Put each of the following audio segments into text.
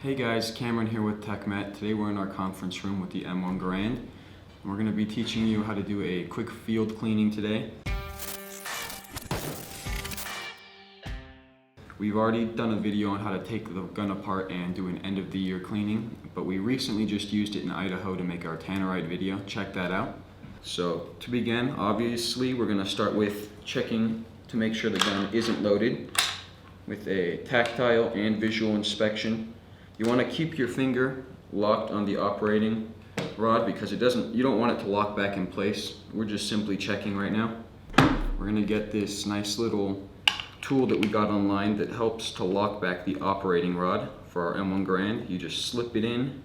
Hey guys, Cameron here with TekMat. Today we're in our conference room with the M1 Garand. And we're going to be teaching you how to do a quick field cleaning today. We've already done a video on how to take the gun apart and do an end of the year cleaning, but we recently just used it in Idaho to make our Tannerite video. Check that out. So to begin, obviously we're going to start with checking to make sure the gun isn't loaded with a tactile and visual inspection. You want to keep your finger locked on the operating rod because you don't want it to lock back in place. We're just simply checking right now. We're going to get this nice little tool that we got online that helps to lock back the operating rod for our M1 Garand. You just slip it in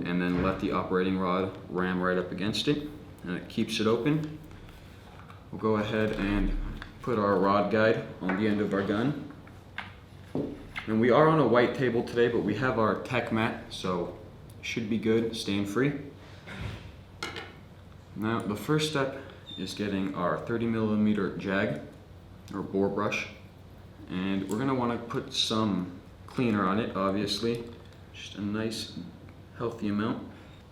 and then let the operating rod ram right up against it, and it keeps it open. We'll go ahead and put our rod guide on the end of our gun. And we are on a white table today, but we have our TekMat, so it should be good, staying free. Now, the first step is getting our 30mm jag, or bore brush. And we're gonna wanna put some cleaner on it, obviously. Just a nice, healthy amount.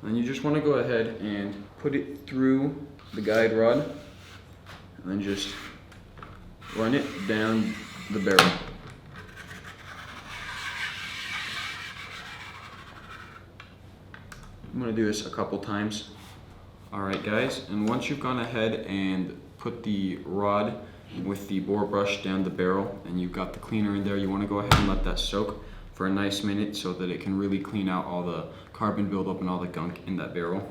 And you just wanna go ahead and put it through the guide rod, and then just run it down the barrel. I'm going to do this a couple times. Alright guys, and once you've gone ahead and put the rod with the bore brush down the barrel and you've got the cleaner in there, you want to go ahead and let that soak for a nice minute so that it can really clean out all the carbon buildup and all the gunk in that barrel.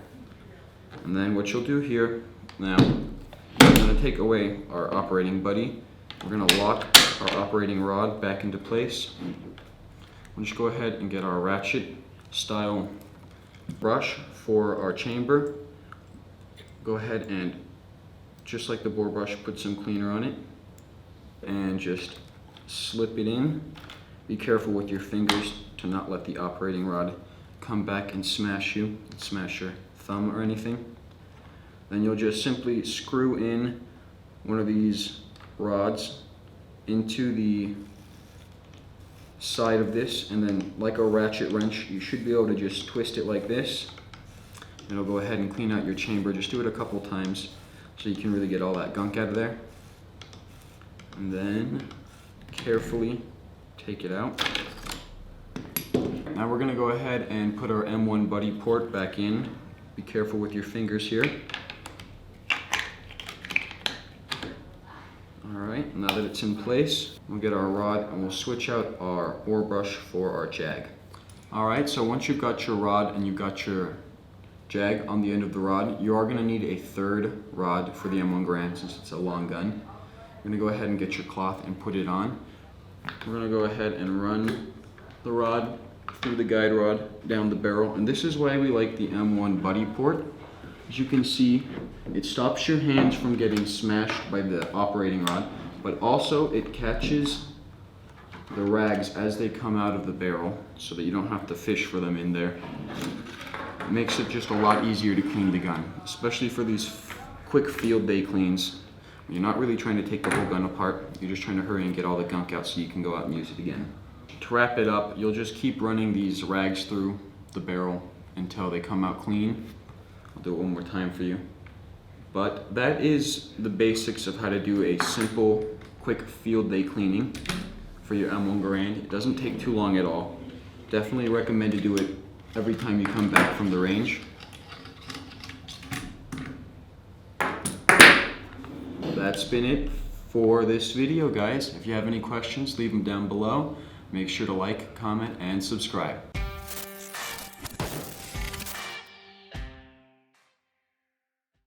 And then what you'll do here, now we're going to take away our operating buddy. We're going to lock our operating rod back into place. We'll just go ahead and get our Ratchet style brush for our chamber. Go ahead and, just like the bore brush, put some cleaner on it and just slip it in. Be careful with your fingers to not let the operating rod come back and smash you, smash your thumb or anything. Then you'll just simply screw in one of these rods into the side of this, and then like a ratchet wrench, you should be able to just twist it like this. It'll go ahead and clean out your chamber. Just do it a couple times so you can really get all that gunk out of there. And then carefully take it out. Now we're gonna go ahead and put our M1 buddy port back in. Be careful with your fingers here. Alright, now that it's in place, we'll get our rod and we'll switch out our bore brush for our jag. Alright, so once you've got your rod and you've got your jag on the end of the rod, you are going to need a third rod for the M1 Garand since it's a long gun. You're going to go ahead and get your cloth and put it on. We're going to go ahead and run the rod through the guide rod down the barrel, and this is why we like the M1 buddy port. As you can see, it stops your hands from getting smashed by the operating rod, but also it catches the rags as they come out of the barrel so that you don't have to fish for them in there. It makes it just a lot easier to clean the gun, especially for these quick field day cleans. You're not really trying to take the whole gun apart, you're just trying to hurry and get all the gunk out so you can go out and use it again. To wrap it up, you'll just keep running these rags through the barrel until they come out clean. I'll do it one more time for you. But that is the basics of how to do a simple, quick field day cleaning for your M1 Garand. It doesn't take too long at all. Definitely recommend to do it every time you come back from the range. That's been it for this video, guys. If you have any questions, leave them down below. Make sure to like, comment, and subscribe.